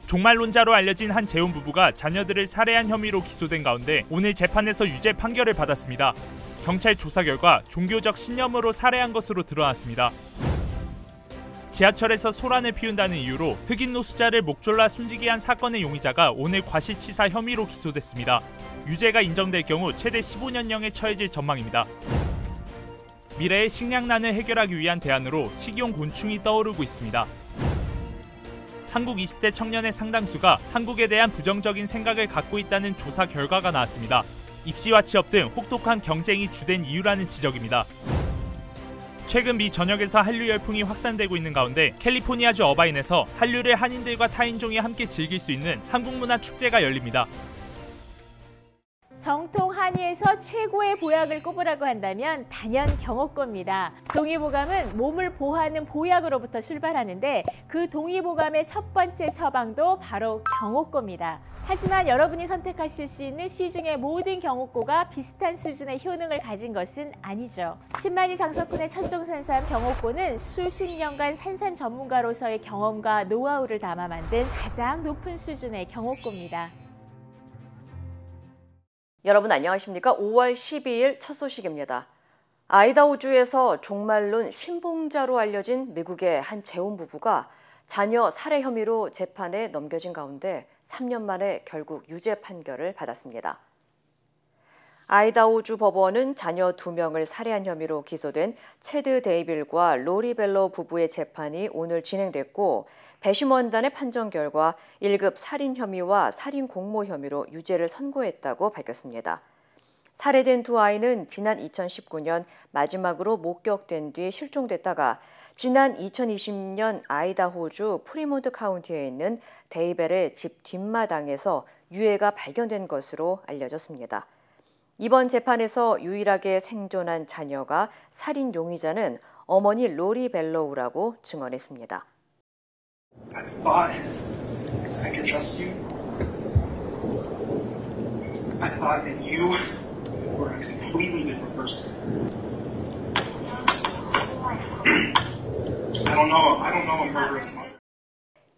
종말론자로 알려진 한 재혼 부부가 자녀들을 살해한 혐의로 기소된 가운데 오늘 재판에서 유죄 판결을 받았습니다. 경찰 조사 결과 종교적 신념으로 살해한 것으로 드러났습니다. 지하철에서 소란을 피운다는 이유로 흑인 노숙자를 목졸라 숨지게 한 사건의 용의자가 오늘 과실치사 혐의로 기소됐습니다. 유죄가 인정될 경우 최대 15년형에 처해질 전망입니다. 미래의 식량난을 해결하기 위한 대안으로 식용 곤충이 떠오르고 있습니다. 한국 20대 청년의 상당수가 한국에 대한 부정적인 생각을 갖고 있다는 조사 결과가 나왔습니다. 입시와 취업 등 혹독한 경쟁이 주된 이유라는 지적입니다. 최근 미 전역에서 한류 열풍이 확산되고 있는 가운데 캘리포니아주 어바인에서 한류를 한인들과 타인종이 함께 즐길 수 있는 한국문화 축제가 열립니다. 정통 한의에서 최고의 보약을 꼽으라고 한다면 단연 경옥고입니다. 동의보감은 몸을 보호하는 보약으로부터 출발하는데 그 동의보감의 첫 번째 처방도 바로 경옥고입니다. 하지만 여러분이 선택하실 수 있는 시중의 모든 경옥고가 비슷한 수준의 효능을 가진 것은 아니죠. 10만이 장석군의 천종산삼 경옥고는 수십 년간 산삼 전문가로서의 경험과 노하우를 담아 만든 가장 높은 수준의 경옥고입니다. 여러분 안녕하십니까? 5월 12일 첫 소식입니다. 아이다호주에서 종말론 신봉자로 알려진 미국의 한 재혼 부부가 자녀 살해 혐의로 재판에 넘겨진 가운데 3년 만에 결국 유죄 판결을 받았습니다. 아이다호주 법원은 자녀 2명을 살해한 혐의로 기소된 체드 데이빌과 로리 벨로우 부부의 재판이 오늘 진행됐고 배심원단의 판정 결과 1급 살인 혐의와 살인 공모 혐의로 유죄를 선고했다고 밝혔습니다. 살해된 두 아이는 지난 2019년 마지막으로 목격된 뒤 실종됐다가 지난 2020년 아이다호주 프리몬트 카운티에 있는 데이벨의 집 뒷마당에서 유해가 발견된 것으로 알려졌습니다. 이번 재판에서 유일하게 생존한 자녀가 살인 용의자는 어머니 로리 벨로우라고 증언했습니다. I thought I could trust you. I thought that you were a completely different person. I don't know a murderous mother.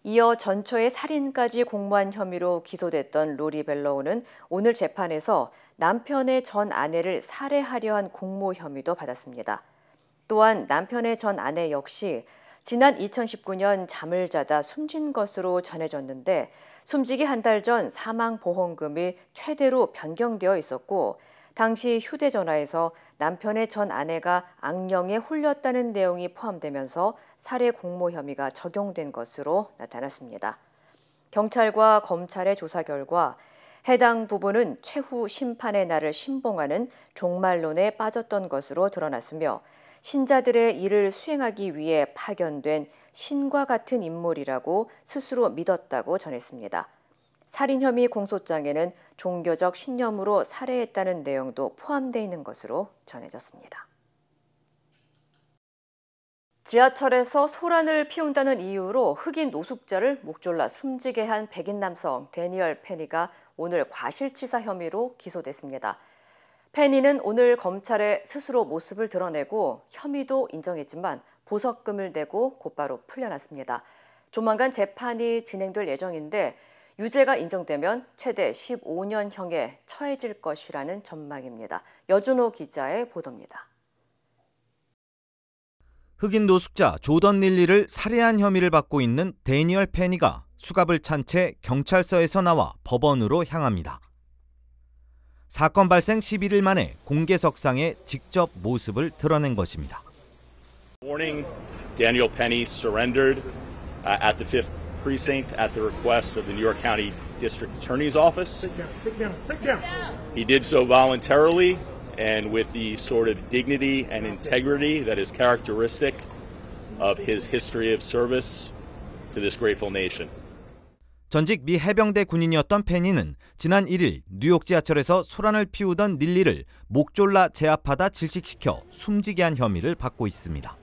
이어 전처의 살인까지 공모한 혐의로 기소됐던 로리 벨로우는 오늘 재판에서 남편의 전 아내를 살해하려 한 공모 혐의도 받았습니다. 또한 남편의 전 아내 역시 지난 2019년 잠을 자다 숨진 것으로 전해졌는데 숨지기 한 달 전 사망보험금이 최대로 변경되어 있었고 당시 휴대전화에서 남편의 전 아내가 악령에 홀렸다는 내용이 포함되면서 살해 공모 혐의가 적용된 것으로 나타났습니다. 경찰과 검찰의 조사 결과 해당 부부는 최후 심판의 날을 신봉하는 종말론에 빠졌던 것으로 드러났으며 신자들의 일을 수행하기 위해 파견된 신과 같은 인물이라고 스스로 믿었다고 전했습니다. 살인 혐의 공소장에는 종교적 신념으로 살해했다는 내용도 포함되어 있는 것으로 전해졌습니다. 지하철에서 소란을 피운다는 이유로 흑인 노숙자를 목졸라 숨지게 한 백인 남성 데니얼 페니가 오늘 과실치사 혐의로 기소됐습니다. 페니는 오늘 검찰에 스스로 모습을 드러내고 혐의도 인정했지만 보석금을 내고 곧바로 풀려났습니다. 조만간 재판이 진행될 예정인데 유죄가 인정되면 최대 15년형에 처해질 것이라는 전망입니다. 여준호 기자의 보도입니다. 흑인 노숙자 조던 릴리를 살해한 혐의를 받고 있는 데니얼 페니가 수갑을 찬 채 경찰서에서 나와 법원으로 향합니다. 사건 발생 11일 만에 공개석상에 직접 모습을 드러낸 것입니다. Morning, Daniel Penny surrendered at the 5th precinct at the request of the New York County District Attorney's Office. Sit down. He did so voluntarily and with the sort of dignity and integrity that is characteristic of his history of service to this grateful nation. 전직 미 해병대 군인이었던 페니는 지난 1일 뉴욕 지하철에서 소란을 피우던 릴리를 목졸라 제압하다 질식시켜 숨지게 한 혐의를 받고 있습니다.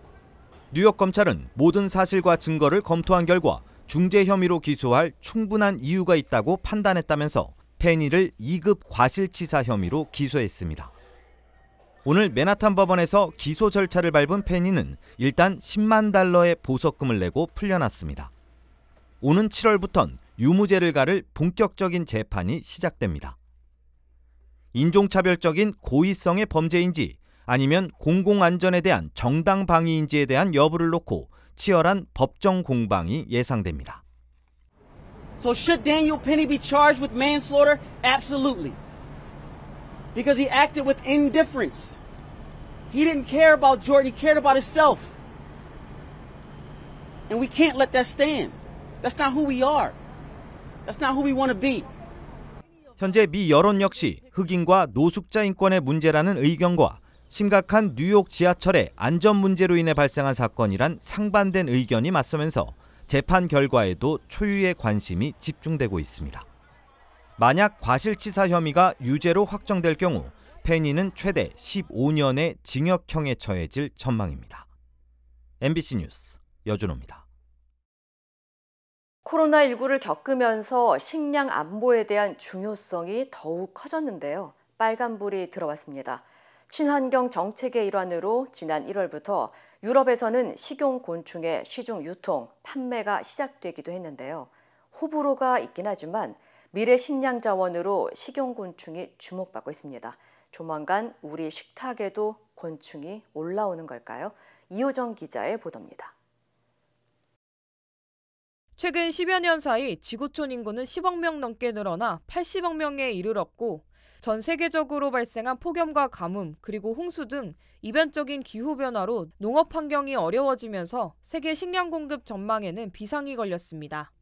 뉴욕 검찰은 모든 사실과 증거를 검토한 결과 중재 혐의로 기소할 충분한 이유가 있다고 판단했다면서 페니를 2급 과실치사 혐의로 기소했습니다. 오늘 맨하탄 법원에서 기소 절차를 밟은 페니는 일단 10만 달러의 보석금을 내고 풀려났습니다. 오는 7월부턴 유무죄를 가를 본격적인 재판이 시작됩니다. 인종차별적인 고의성의 범죄인지 아니면 공공안전에 대한 정당 방위인지에 대한 여부를 놓고 치열한 법정 공방이 예상됩니다. So should Daniel Penny be charged with manslaughter? Absolutely. Because he acted with indifference. He didn't care about Jordan, he cared about himself. And we can't let that stand. That's not who we are. That's not who we want to be. 현재 미 여론 역시 흑인과 노숙자 인권의 문제라는 의견과 심각한 뉴욕 지하철의 안전 문제로 인해 발생한 사건이란 상반된 의견이 맞서면서 재판 결과에도 초유의 관심이 집중되고 있습니다. 만약 과실치사 혐의가 유죄로 확정될 경우 페니는 최대 15년의 징역형에 처해질 전망입니다. MBC 뉴스 여준호입니다. 코로나19를 겪으면서 식량 안보에 대한 중요성이 더욱 커졌는데요. 빨간불이 들어왔습니다. 친환경 정책의 일환으로 지난 1월부터 유럽에서는 식용곤충의 시중 유통, 판매가 시작되기도 했는데요. 호불호가 있긴 하지만 미래 식량 자원으로 식용곤충이 주목받고 있습니다. 조만간 우리 식탁에도 곤충이 올라오는 걸까요? 이호정 기자의 보도입니다. 최근 10여 년 사이 지구촌 인구는 10억 명 넘게 늘어나 80억 명에 이르렀고 전 세계적으로 발생한 폭염과 가뭄 그리고 홍수 등 이변적인 기후변화로 농업 환경이 어려워지면서 세계 식량 공급 전망에는 비상이 걸렸습니다.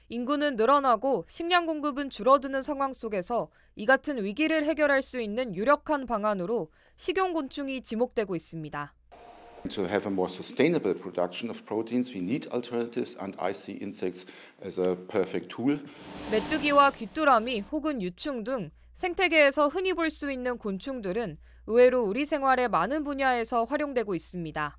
인구는 늘어나고 식량 공급은 줄어드는 상황 속에서 이 같은 위기를 해결할 수 있는 유력한 방안으로 식용곤충이 지목되고 있습니다. To have a more sustainable production of proteins, we need alternatives, and I see insects as a perfect tool. 메뚜기와 귀뚜라미 혹은 유충 등 생태계에서 흔히 볼 수 있는 곤충들은 의외로 우리 생활의 많은 분야에서 활용되고 있습니다.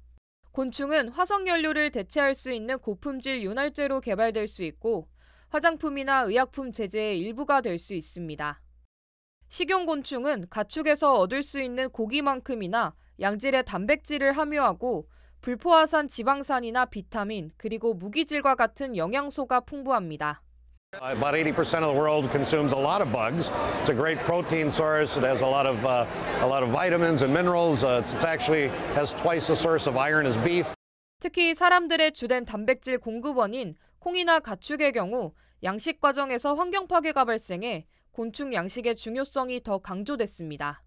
곤충은 화석연료를 대체할 수 있는 고품질 윤활제로 개발될 수 있고 화장품이나 의약품 제제의 일부가 될 수 있습니다. 식용곤충은 가축에서 얻을 수 있는 고기만큼이나 양질의 단백질을 함유하고 불포화산 지방산이나 비타민 그리고 무기질과 같은 영양소가 풍부합니다. About 80% of the world consumes a lot of bugs. It's a great protein source. It has a lot of vitamins and minerals. It actually has twice the source of iron as beef. 특히 사람들의 주된 단백질 공급원인 콩이나 가축의 경우 양식 과정에서 환경 파괴가 발생해 곤충 양식의 중요성이 더 강조됐습니다.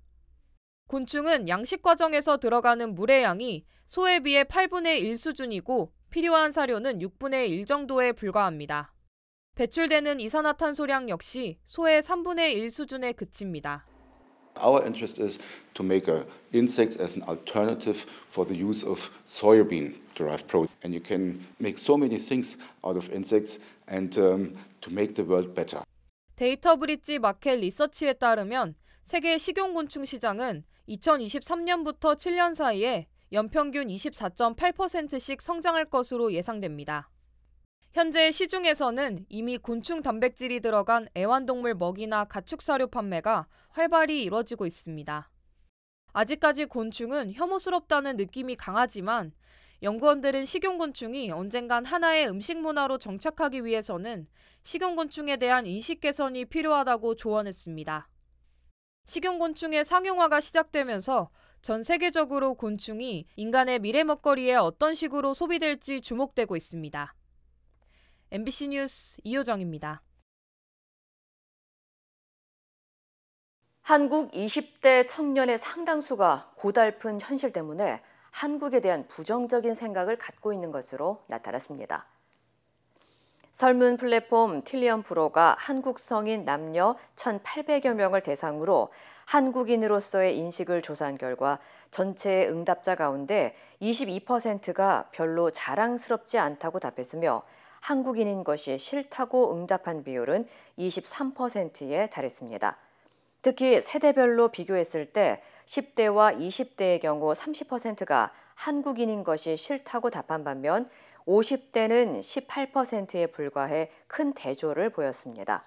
곤충은 양식 과정에서 들어가는 물의 양이 소에 비해 8분의 1 수준이고 필요한 사료는 6분의 1 정도에 불과합니다. 배출되는 이산화탄소량 역시 소의 3분의 1 수준에 그칩니다. Our interest is to make insects as an alternative for the use of soybean-derived protein. And you can make so many things out of insects and to make the world better. 데이터 브릿지 마켓 리서치에 따르면 세계 식용곤충 시장은 2023년부터 7년 사이에 연평균 24.8%씩 성장할 것으로 예상됩니다. 현재 시중에서는 이미 곤충 단백질이 들어간 애완동물 먹이나 가축 사료 판매가 활발히 이뤄지고 있습니다. 아직까지 곤충은 혐오스럽다는 느낌이 강하지만 연구원들은 식용곤충이 언젠간 하나의 음식 문화로 정착하기 위해서는 식용곤충에 대한 인식 개선이 필요하다고 조언했습니다. 식용곤충의 상용화가 시작되면서 전 세계적으로 곤충이 인간의 미래 먹거리에 어떤 식으로 소비될지 주목되고 있습니다. MBC 뉴스 이호정입니다. 한국 20대 청년의 상당수가 고달픈 현실 때문에 한국에 대한 부정적인 생각을 갖고 있는 것으로 나타났습니다. 설문 플랫폼 틸리언 프로가 한국 성인 남녀 1,800여 명을 대상으로 한국인으로서의 인식을 조사한 결과 전체 응답자 가운데 22%가 별로 자랑스럽지 않다고 답했으며 한국인인 것이 싫다고 응답한 비율은 23%에 달했습니다. 특히 세대별로 비교했을 때 10대와 20대의 경우 30%가 한국인인 것이 싫다고 답한 반면 50대는 18%에 불과해 큰 대조를 보였습니다.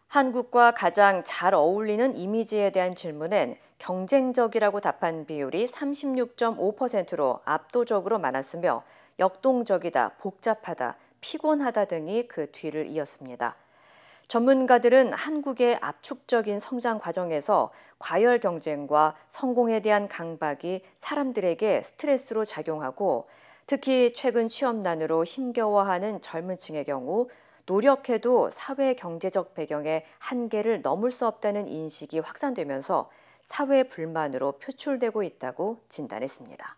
한국과 가장 잘 어울리는 이미지에 대한 질문엔 경쟁적이라고 답한 비율이 36.5%로 압도적으로 많았으며 역동적이다, 복잡하다, 피곤하다 등이 그 뒤를 이었습니다. 전문가들은 한국의 압축적인 성장 과정에서 과열 경쟁과 성공에 대한 강박이 사람들에게 스트레스로 작용하고 특히 최근 취업난으로 힘겨워하는 젊은 층의 경우 노력해도 사회 경제적 배경의 한계를 넘을 수 없다는 인식이 확산되면서 사회 불만으로 표출되고 있다고 진단했습니다.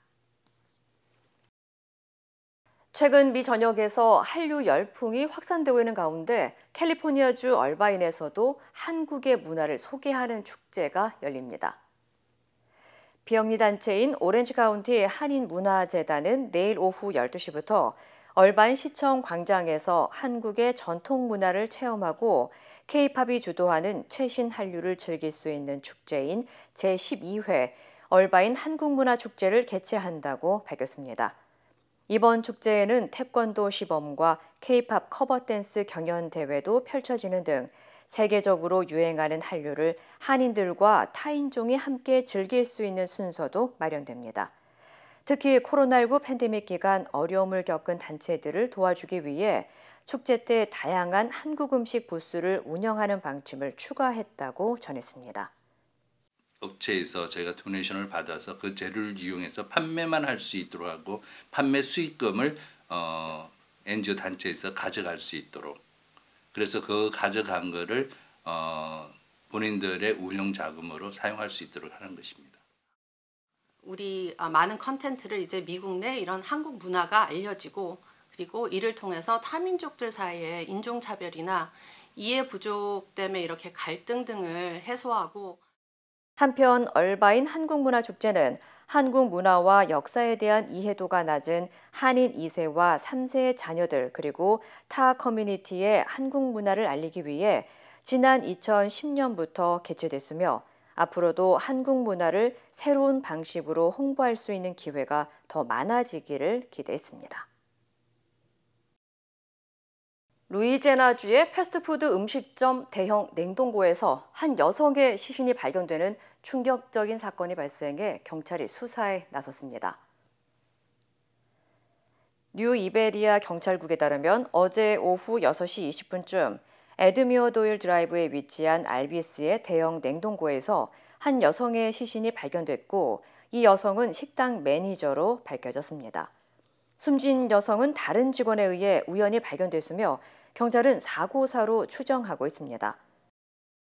최근 미 전역에서 한류 열풍이 확산되고 있는 가운데 캘리포니아주 얼바인에서도 한국의 문화를 소개하는 축제가 열립니다. 비영리 단체인 오렌지 카운티 한인문화재단은 내일 오후 12시부터 얼바인 시청 광장에서 한국의 전통 문화를 체험하고 K-팝이 주도하는 최신 한류를 즐길 수 있는 축제인 제12회 얼바인 한국문화축제를 개최한다고 밝혔습니다. 이번 축제에는 태권도 시범과 K-팝 커버 댄스 경연 대회도 펼쳐지는 등 세계적으로 유행하는 한류를 한인들과 타인종이 함께 즐길 수 있는 순서도 마련됩니다. 특히 코로나19 팬데믹 기간 어려움을 겪은 단체들을 도와주기 위해 축제 때 다양한 한국 음식 부스를 운영하는 방침을 추가했다고 전했습니다. 업체에서 저희가 도네이션을 받아서 그 재료를 이용해서 판매만 할 수 있도록 하고 판매 수익금을 NGO 단체에서 가져갈 수 있도록 그래서 그 가져간 거를 본인들의 운영 자금으로 사용할 수 있도록 하는 것입니다. 우리 많은 컨텐츠를 이제 미국 내 이런 한국 문화가 알려지고 그리고 이를 통해서 타민족들 사이에 인종차별이나 이해 부족 때문에 이렇게 갈등 등을 해소하고 한편 얼바인 한국문화축제는 한국 문화와 역사에 대한 이해도가 낮은 한인 2세와 3세의 자녀들 그리고 타 커뮤니티의 한국 문화를 알리기 위해 지난 2010년부터 개최됐으며 앞으로도 한국 문화를 새로운 방식으로 홍보할 수 있는 기회가 더 많아지기를 기대했습니다. 루이지애나주의 패스트푸드 음식점 대형 냉동고에서 한 여성의 시신이 발견되는 충격적인 사건이 발생해 경찰이 수사에 나섰습니다. 뉴 이베리아 경찰국에 따르면 어제 오후 6시 20분쯤 에드미어 도일 드라이브에 위치한 알비스의 대형 냉동고에서 한 여성의 시신이 발견됐고 이 여성은 식당 매니저로 밝혀졌습니다. 숨진 여성은 다른 직원에 의해 우연히 발견됐으며 경찰은 사고사로 추정하고 있습니다.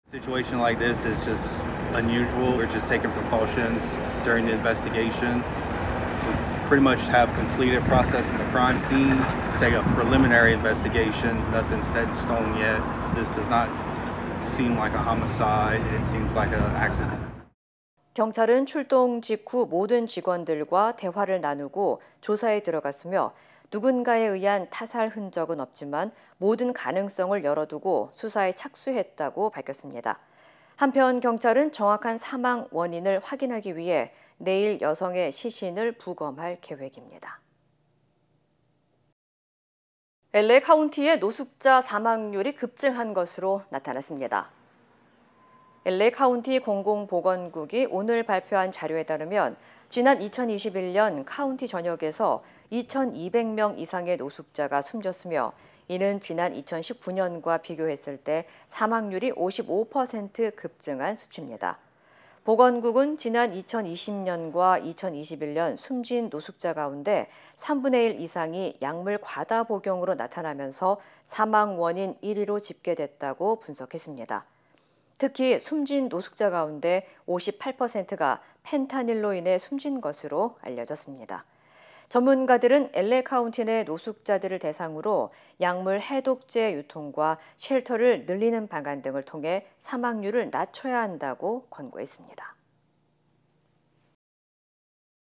Situation like this is just unusual. We're just taking precautions during the investigation. We pretty much have completed processing the crime scene, set a preliminary investigation. Nothing's set in stone yet. This does not seem like a homicide. It seems like an accident. 경찰은 출동 직후 모든 직원들과 대화를 나누고 조사에 들어갔으며 누군가에 의한 타살 흔적은 없지만 모든 가능성을 열어두고 수사에 착수했다고 밝혔습니다. 한편 경찰은 정확한 사망 원인을 확인하기 위해 내일 여성의 시신을 부검할 계획입니다. LA 카운티의 노숙자 사망률이 급증한 것으로 나타났습니다. LA 카운티 공공보건국이 오늘 발표한 자료에 따르면 지난 2021년 카운티 전역에서 2,200명 이상의 노숙자가 숨졌으며 이는 지난 2019년과 비교했을 때 사망률이 55% 급증한 수치입니다. 보건국은 지난 2020년과 2021년 숨진 노숙자 가운데 3분의 1 이상이 약물 과다 복용으로 나타나면서 사망 원인 1위로 집계됐다고 분석했습니다. 특히 숨진 노숙자 가운데 58%가 펜타닐로 인해 숨진 것으로 알려졌습니다. 전문가들은 LA 카운티 내 노숙자들을 대상으로 약물 해독제 유통과 쉘터를 늘리는 방안 등을 통해 사망률을 낮춰야 한다고 권고했습니다.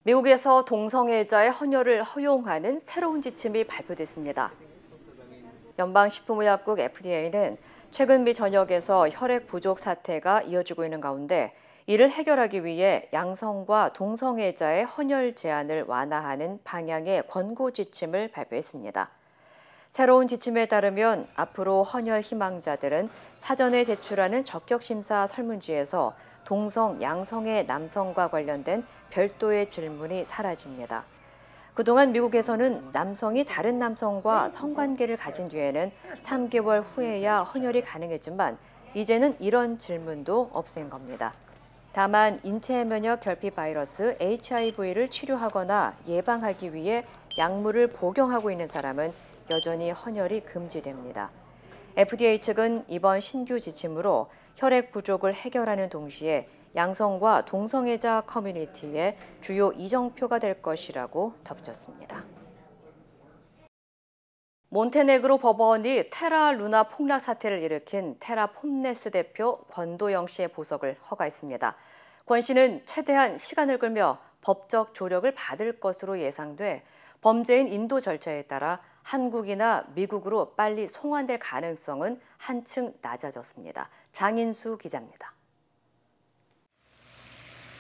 미국에서 동성애자의 헌혈을 허용하는 새로운 지침이 발표됐습니다. 연방식품의약국 FDA는 최근 미 전역에서 혈액 부족 사태가 이어지고 있는 가운데 이를 해결하기 위해 양성과 동성애자의 헌혈 제한을 완화하는 방향의 권고 지침을 발표했습니다. 새로운 지침에 따르면 앞으로 헌혈 희망자들은 사전에 제출하는 적격심사 설문지에서 동성, 양성의 남성과 관련된 별도의 질문이 사라집니다. 그동안 미국에서는 남성이 다른 남성과 성관계를 가진 뒤에는 3개월 후에야 헌혈이 가능했지만 이제는 이런 질문도 없앤 겁니다. 다만 인체 면역 결핍 바이러스 HIV를 치료하거나 예방하기 위해 약물을 복용하고 있는 사람은 여전히 헌혈이 금지됩니다. FDA 측은 이번 신규 지침으로 혈액 부족을 해결하는 동시에 양성과 동성애자 커뮤니티의 주요 이정표가 될 것이라고 덧붙였습니다. 몬테네그로 법원이 테라 루나 폭락 사태를 일으킨 테라 폼네스 대표 권도영 씨의 보석을 허가했습니다. 권 씨는 최대한 시간을 끌며 법적 조력을 받을 것으로 예상돼 범죄인 인도 절차에 따라 한국이나 미국으로 빨리 송환될 가능성은 한층 낮아졌습니다. 장인수 기자입니다.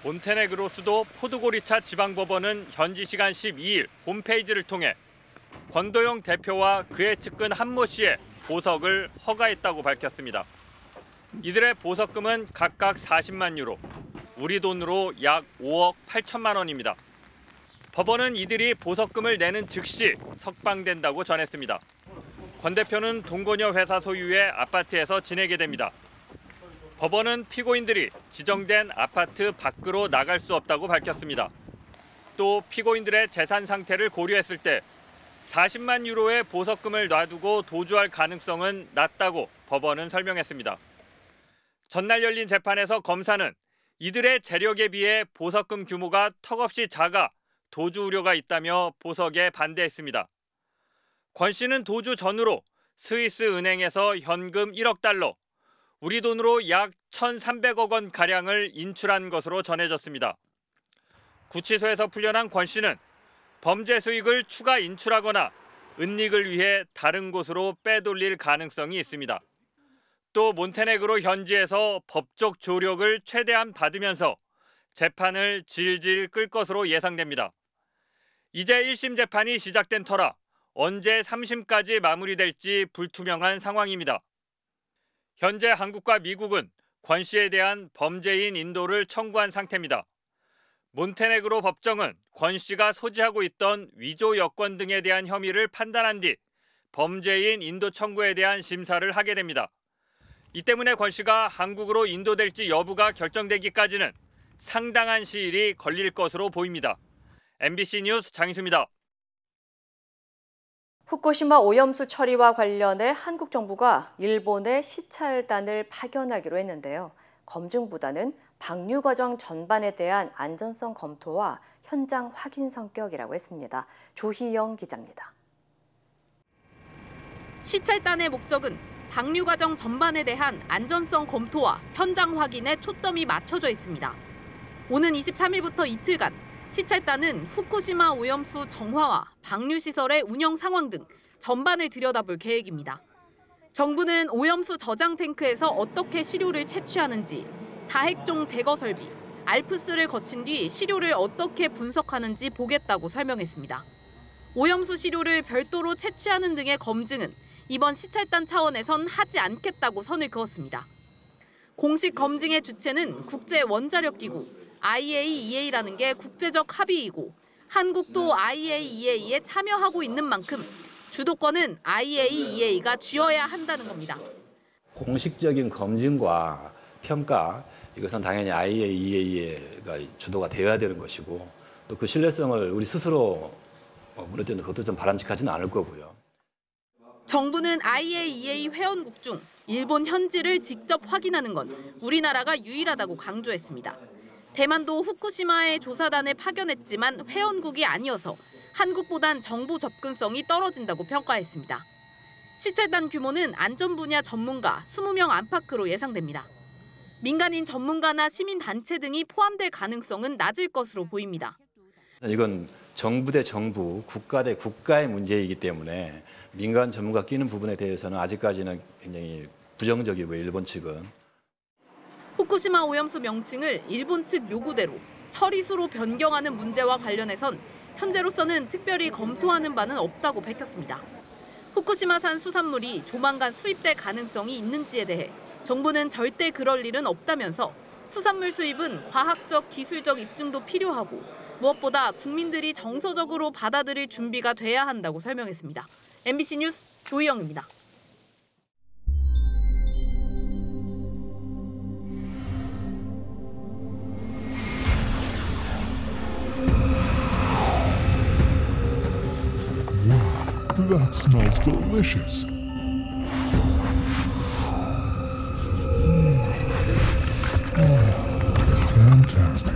몬테네그로 수도 포드고리차 지방법원은 현지 시간 12일 홈페이지를 통해 권도영 대표와 그의 측근 한모 씨의 보석을 허가했다고 밝혔습니다. 이들의 보석금은 각각 40만 유로, 우리 돈으로 약 5억 8천만 원입니다. 법원은 이들이 보석금을 내는 즉시 석방된다고 전했습니다. 권 대표는 동거녀 회사 소유의 아파트에서 지내게 됩니다. 법원은 피고인들이 지정된 아파트 밖으로 나갈 수 없다고 밝혔습니다. 또 피고인들의 재산 상태를 고려했을 때 40만 유로의 보석금을 놔두고 도주할 가능성은 낮다고 법원은 설명했습니다. 전날 열린 재판에서 검사는 이들의 재력에 비해 보석금 규모가 턱없이 작아 도주 우려가 있다며 보석에 반대했습니다. 권 씨는 도주 전후로 스위스 은행에서 현금 1억 달러, 우리 돈으로 약 1,300억 원 가량을 인출한 것으로 전해졌습니다. 구치소에서 풀려난 권 씨는 범죄 수익을 추가 인출하거나 은닉을 위해 다른 곳으로 빼돌릴 가능성이 있습니다. 또 몬테네그로 현지에서 법적 조력을 최대한 받으면서 재판을 질질 끌 것으로 예상됩니다. 이제 1심 재판이 시작된 터라 언제 3심까지 마무리될지 불투명한 상황입니다. 현재 한국과 미국은 권 씨에 대한 범죄인 인도를 청구한 상태입니다. 몬테네그로 법정은 권 씨가 소지하고 있던 위조 여권 등에 대한 혐의를 판단한 뒤 범죄인 인도 청구에 대한 심사를 하게 됩니다. 이 때문에 권 씨가 한국으로 인도될지 여부가 결정되기까지는 상당한 시일이 걸릴 것으로 보입니다. MBC 뉴스 장희수입니다. 후쿠시마 오염수 처리와 관련해 한국 정부가 일본에 시찰단을 파견하기로 했는데요. 검증보다는 방류 과정 전반에 대한 안전성 검토와 현장 확인 성격이라고 했습니다. 조희영 기자입니다. 시찰단의 목적은 방류 과정 전반에 대한 안전성 검토와 현장 확인에 초점이 맞춰져 있습니다. 오는 23일부터 이틀간 시찰단은 후쿠시마 오염수 정화와 방류시설의 운영 상황 등 전반을 들여다볼 계획입니다. 정부는 오염수 저장 탱크에서 어떻게 시료를 채취하는지, 다핵종 제거 설비, 알프스를 거친 뒤 시료를 어떻게 분석하는지 보겠다고 설명했습니다. 오염수 시료를 별도로 채취하는 등의 검증은 이번 시찰단 차원에선 하지 않겠다고 선을 그었습니다. 공식 검증의 주체는 국제원자력기구 IAEA라는 게 국제적 합의이고 한국도 IAEA에 참여하고 있는 만큼 주도권은 IAEA가 쥐어야 한다는 겁니다. 공식적인 검증과 평가, 이것은 당연히 IAEA가 주도가 되어야 되는 것이고 또 그 신뢰성을 우리 스스로 무너뜨리는 것도 좀 바람직하지는 않을 거고요. 정부는 IAEA 회원국 중 일본 현지를 직접 확인하는 건 우리나라가 유일하다고 강조했습니다. 대만도 후쿠시마에 조사단을 파견했지만 회원국이 아니어서 한국보단 정보 접근성이 떨어진다고 평가했습니다. 시찰단 규모는 안전 분야 전문가 20명 안팎으로 예상됩니다. 민간인 전문가나 시민단체 등이 포함될 가능성은 낮을 것으로 보입니다. 이건 정부 대 정부, 국가 대 국가의 문제이기 때문에 민간 전문가 끼는 부분에 대해서는 아직까지는 굉장히 부정적이고요, 일본 측은. 후쿠시마 오염수 명칭을 일본 측 요구대로 처리수로 변경하는 문제와 관련해선 현재로서는 특별히 검토하는 바는 없다고 밝혔습니다. 후쿠시마산 수산물이 조만간 수입될 가능성이 있는지에 대해 정부는 절대 그럴 일은 없다면서 수산물 수입은 과학적, 기술적 입증도 필요하고 무엇보다 국민들이 정서적으로 받아들일 준비가 돼야 한다고 설명했습니다. MBC 뉴스 조희영입니다. That smells delicious. Fantastic.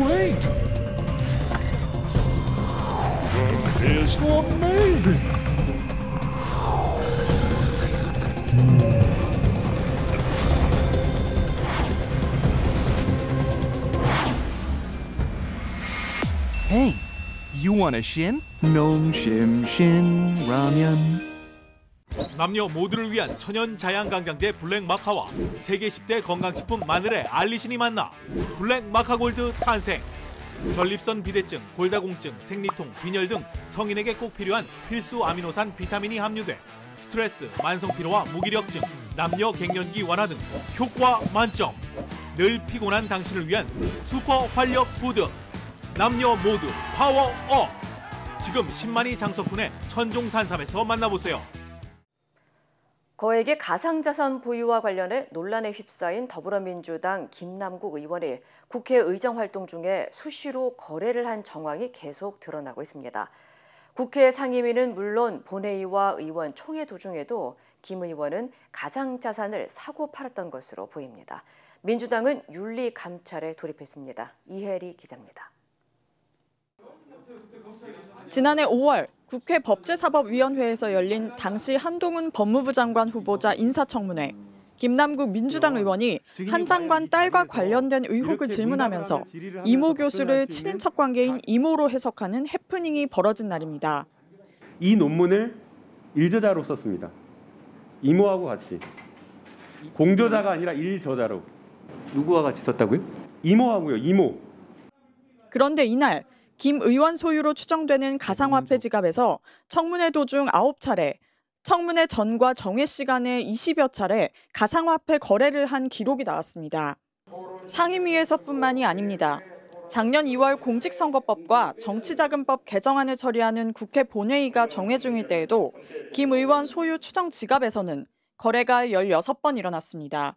Wait! That is amazing! Hey, you want a shin? Nom shim shin ramen. 남녀 모두를 위한 천연 자양강장제 블랙마카와 세계 10대 건강식품 마늘의 알리신이 만나 블랙마카골드 탄생. 전립선 비대증, 골다공증, 생리통, 빈혈 등 성인에게 꼭 필요한 필수 아미노산 비타민이 함유돼 스트레스, 만성피로와 무기력증, 남녀 갱년기 완화 등 효과 만점. 늘 피곤한 당신을 위한 슈퍼 활력 푸드. 남녀 모두 파워업! 지금 10만이 장석훈의 천종산삼에서 만나보세요. 거액의 가상자산 보유와 관련해 논란에 휩싸인 더불어민주당 김남국 의원이 국회 의정 활동 중에 수시로 거래를 한 정황이 계속 드러나고 있습니다. 국회 상임위는 물론 본회의와 의원 총회 도중에도 김 의원은 가상자산을 사고 팔았던 것으로 보입니다. 민주당은 윤리 감찰에 돌입했습니다. 이혜리 기자입니다. 지난해 5월 국회 법제사법위원회에서 열린 당시 한동훈 법무부 장관 후보자 인사청문회. 김남국 민주당 의원이 한 장관 딸과 관련된 의혹을 질문하면서 이모 교수를 친인척 관계인 이모로 해석하는 해프닝이 벌어진 날입니다. 이 논문을 일저자로 썼습니다. 이모하고 같이. 공저자가 아니라 일저자로. 누구와 같이 썼다고요? 이모하고요, 이모. 그런데 이날 김 의원 소유로 추정되는 가상화폐 지갑에서 청문회 도중 9차례, 청문회 전과 정회 시간에 20여 차례 가상화폐 거래를 한 기록이 나왔습니다. 상임위에서뿐만이 아닙니다. 작년 2월 공직선거법과 정치자금법 개정안을 처리하는 국회 본회의가 정회 중일 때에도 김 의원 소유 추정 지갑에서는 거래가 16번 일어났습니다.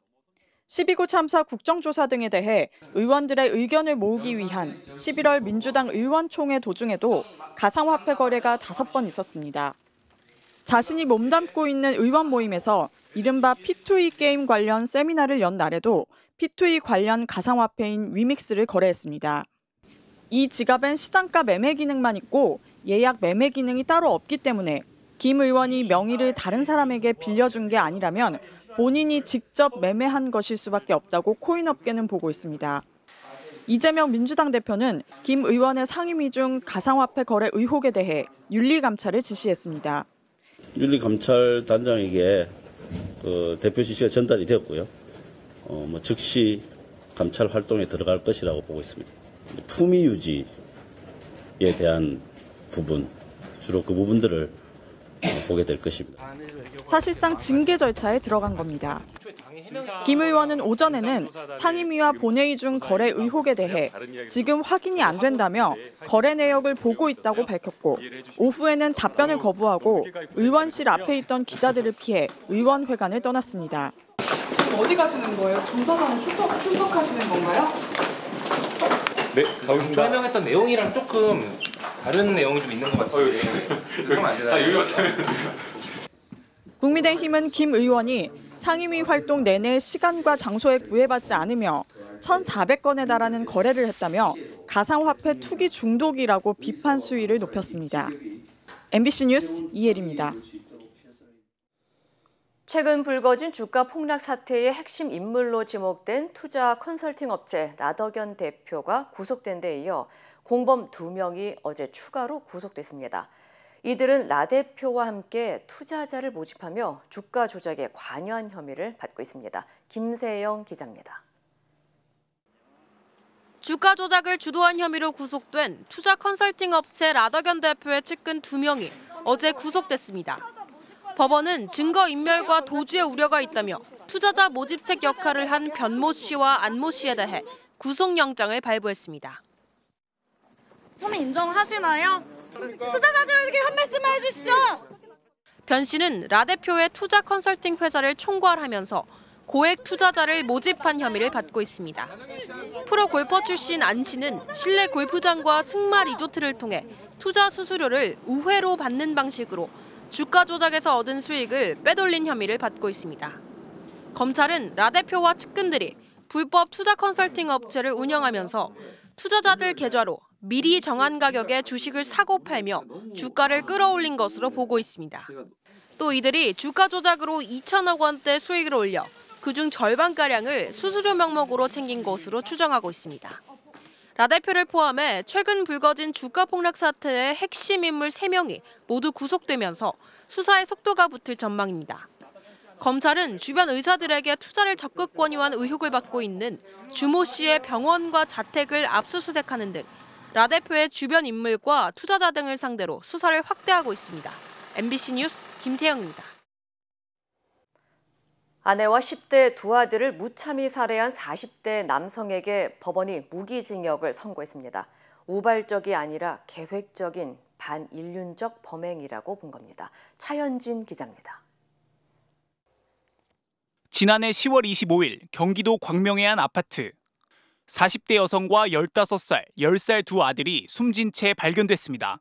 12구 참사 국정조사 등에 대해 의원들의 의견을 모으기 위한 11월 민주당 의원총회 도중에도 가상화폐 거래가 5번 있었습니다. 자신이 몸담고 있는 의원 모임에서 이른바 P2E 게임 관련 세미나를 연 날에도 P2E 관련 가상화폐인 위믹스를 거래했습니다. 이 지갑엔 시장가 매매 기능만 있고 예약 매매 기능이 따로 없기 때문에 김 의원이 명의를 다른 사람에게 빌려준 게 아니라면 본인이 직접 매매한 것일 수밖에 없다고 코인업계는 보고 있습니다. 이재명 민주당 대표는 김 의원의 상임위 중 가상화폐 거래 의혹에 대해 윤리감찰을 지시했습니다. 윤리감찰단장에게 대표 지시가 전달이 되었고요. 즉시 감찰 활동에 들어갈 것이라고 보고 있습니다. 품위 유지에 대한 부분, 주로 그 부분들을 보게 될 것입니다. 사실상 징계 절차에 들어간 겁니다. 김 의원은 오전에는 상임위와 본회의 중 거래 의혹에 대해 지금 확인이 안 된다며 거래 내역을 보고 있다고 밝혔고 오후에는 답변을 거부하고 의원실 앞에 있던 기자들을 피해 의원회관을 떠났습니다. 지금 어디 가시는 거예요? 조사관 출석하시는 건가요? 네, 가보겠습니다. 설명했던 내용이랑 조금 다른 내용이 좀 있는 것 같아요. 그러면 안 되나요? 국민의힘은 김 의원이 상임위 활동 내내 시간과 장소에 구애받지 않으며 1,400건에 달하는 거래를 했다며 가상화폐 투기 중독이라고 비판 수위를 높였습니다. MBC 뉴스 이혜리입니다. 최근 불거진 주가 폭락 사태의 핵심 인물로 지목된 투자 컨설팅 업체 나덕연 대표가 구속된 데 이어 공범 2명이 어제 추가로 구속됐습니다. 이들은 라 대표와 함께 투자자를 모집하며 주가 조작에 관여한 혐의를 받고 있습니다. 김세영 기자입니다. 주가 조작을 주도한 혐의로 구속된 투자 컨설팅 업체 라더견 대표의 측근 2명이 어제 구속됐습니다. 법원은 증거인멸과 도주의 우려가 있다며 투자자 모집책 역할을 한 변모 씨와 안모 씨에 대해 구속영장을 발부했습니다. 혐의 인정하시나요? 투자자들에게 한 말씀 해주시죠. 변 씨는 라 대표의 투자 컨설팅 회사를 총괄하면서 고액 투자자를 모집한 혐의를 받고 있습니다. 프로 골퍼 출신 안 씨는 실내 골프장과 승마 리조트를 통해 투자 수수료를 우회로 받는 방식으로 주가 조작에서 얻은 수익을 빼돌린 혐의를 받고 있습니다. 검찰은 라 대표와 측근들이 불법 투자 컨설팅 업체를 운영하면서 투자자들 계좌로 미리 정한 가격에 주식을 사고 팔며 주가를 끌어올린 것으로 보고 있습니다. 또 이들이 주가 조작으로 2천억 원대 수익을 올려 그중 절반가량을 수수료 명목으로 챙긴 것으로 추정하고 있습니다. 라 대표를 포함해 최근 불거진 주가 폭락 사태의 핵심 인물 3명이 모두 구속되면서 수사의 속도가 붙을 전망입니다. 검찰은 주변 의사들에게 투자를 적극 권유한 의혹을 받고 있는 주모 씨의 병원과 자택을 압수수색하는 등 라 대표의 주변 인물과 투자자 등을 상대로 수사를 확대하고 있습니다. MBC 뉴스 김세영입니다. 아내와 10대 두 아들을 무참히 살해한 40대 남성에게 법원이 무기징역을 선고했습니다. 우발적이 아니라 계획적인 반인륜적 범행이라고 본 겁니다. 차현진 기자입니다. 지난해 10월 25일 경기도 광명의 한 아파트. 40대 여성과 15살, 10살 두 아들이 숨진 채 발견됐습니다.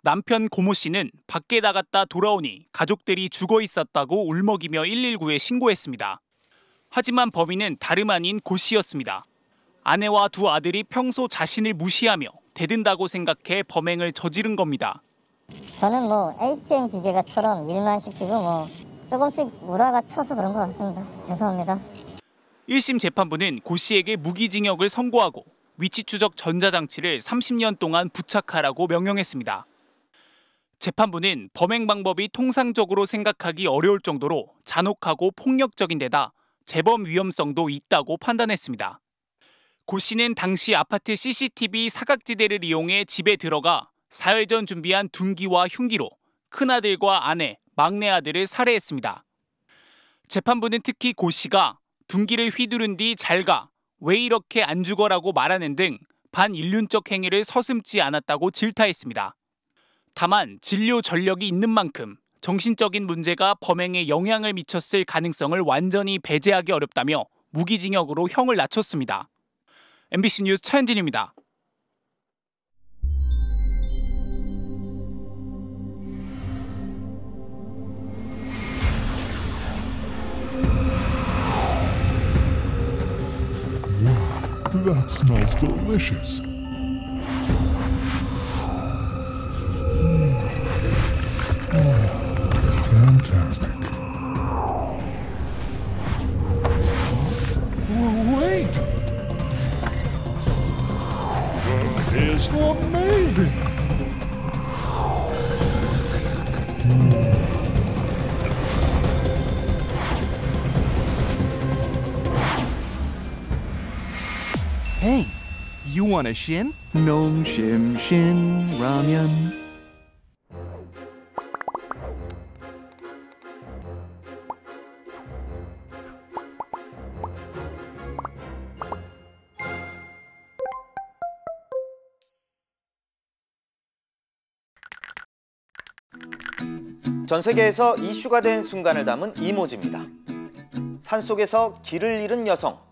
남편 고모 씨는 밖에 나갔다 돌아오니 가족들이 죽어 있었다고 울먹이며 119에 신고했습니다. 하지만 범인은 다름 아닌 고 씨였습니다. 아내와 두 아들이 평소 자신을 무시하며 대든다고 생각해 범행을 저지른 겁니다. 저는 ATM 기계가처럼 일만 시키고 조금씩 우라가 쳐서 그런 것 같습니다. 죄송합니다. 1심 재판부는 고 씨에게 무기징역을 선고하고 위치 추적 전자장치를 30년 동안 부착하라고 명령했습니다. 재판부는 범행 방법이 통상적으로 생각하기 어려울 정도로 잔혹하고 폭력적인 데다 재범 위험성도 있다고 판단했습니다. 고 씨는 당시 아파트 CCTV 사각지대를 이용해 집에 들어가 사흘 전 준비한 둔기와 흉기로 큰아들과 아내, 막내 아들을 살해했습니다. 재판부는 특히 고 씨가 둔기를 휘두른 뒤 잘 가, 왜 이렇게 안 죽어라고 말하는 등 반인륜적 행위를 서슴지 않았다고 질타했습니다. 다만 진료 전력이 있는 만큼 정신적인 문제가 범행에 영향을 미쳤을 가능성을 완전히 배제하기 어렵다며 무기징역으로 형을 낮췄습니다. MBC 뉴스 차현진입니다. That smells delicious. Fantastic. Wait! It's amazing! Hey, you want a shin? Nom shim shin ramen. 전 세계에서 이슈가 된 순간을 담은 이모지입니다. 산속에서 길을 잃은 여성.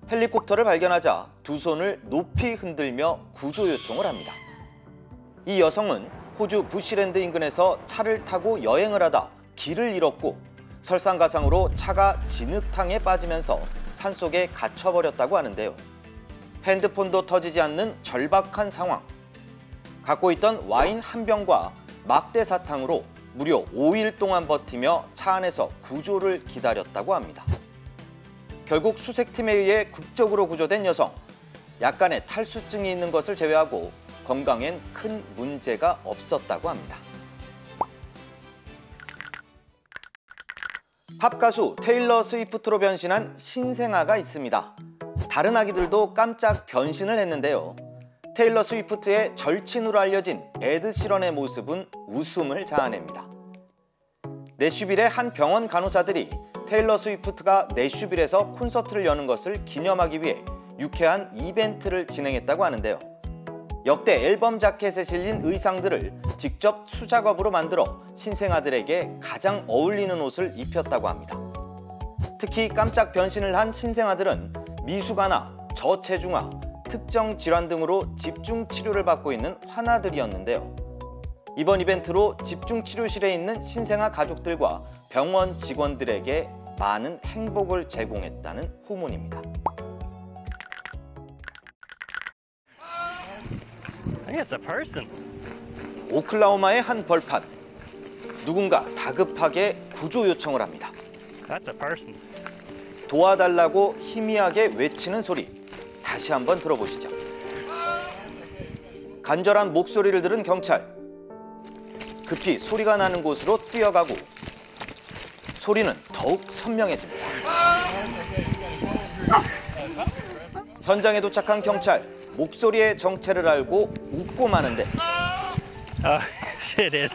헬리콥터를 발견하자 두 손을 높이 흔들며 구조 요청을 합니다. 이 여성은 호주 부시랜드 인근에서 차를 타고 여행을 하다 길을 잃었고 설상가상으로 차가 진흙탕에 빠지면서 산속에 갇혀버렸다고 하는데요. 핸드폰도 터지지 않는 절박한 상황. 갖고 있던 와인 한 병과 막대 사탕으로 무려 5일 동안 버티며 차 안에서 구조를 기다렸다고 합니다. 결국 수색팀에 의해 극적으로 구조된 여성. 약간의 탈수증이 있는 것을 제외하고 건강엔 큰 문제가 없었다고 합니다. 팝 가수 테일러 스위프트로 변신한 신생아가 있습니다. 다른 아기들도 깜짝 변신을 했는데요. 테일러 스위프트의 절친으로 알려진 에드 시런의 모습은 웃음을 자아냅니다. 내슈빌의 한 병원 간호사들이 테일러 스위프트가 내슈빌에서 콘서트를 여는 것을 기념하기 위해 유쾌한 이벤트를 진행했다고 하는데요. 역대 앨범 자켓에 실린 의상들을 직접 수작업으로 만들어 신생아들에게 가장 어울리는 옷을 입혔다고 합니다. 특히 깜짝 변신을 한 신생아들은 미숙아나 저체중아, 특정 질환 등으로 집중 치료를 받고 있는 환아들이었는데요. 이번 이벤트로 집중 치료실에 있는 신생아 가족들과 병원 직원들에게 많은 행복을 제공했다는 후문입니다. It's a person. 오클라호마의 한 벌판. 누군가 다급하게 구조 요청을 합니다. That's a person. 도와달라고 희미하게 외치는 소리. 다시 한번 들어보시죠. 간절한 목소리를 들은 경찰. 급히 소리가 나는 곳으로 뛰어가고 소리는 더욱 선명해집니다. 현장에 도착한 경찰. 목소리의 정체를 알고 웃고 마는데 It is.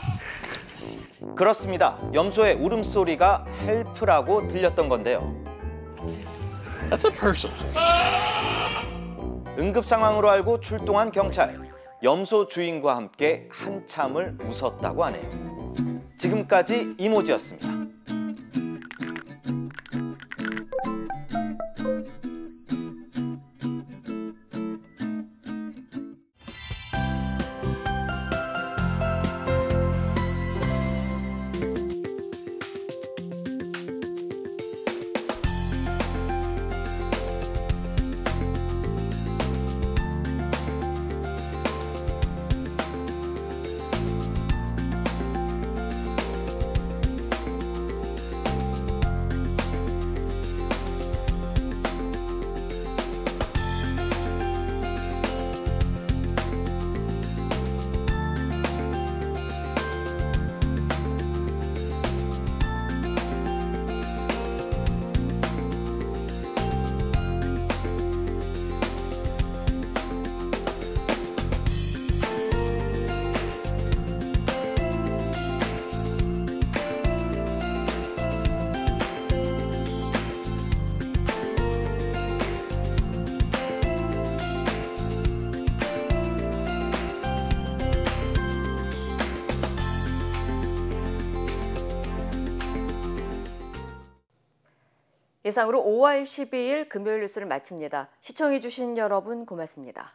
그렇습니다. 염소의 울음소리가 헬프라고 들렸던 건데요. That's a person. 응급 상황으로 알고 출동한 경찰. 염소 주인과 함께 한참을 웃었다고 하네요. 지금까지 이모지였습니다. 이상으로 5월 12일 금요일 뉴스를 마칩니다. 시청해주신 여러분 고맙습니다.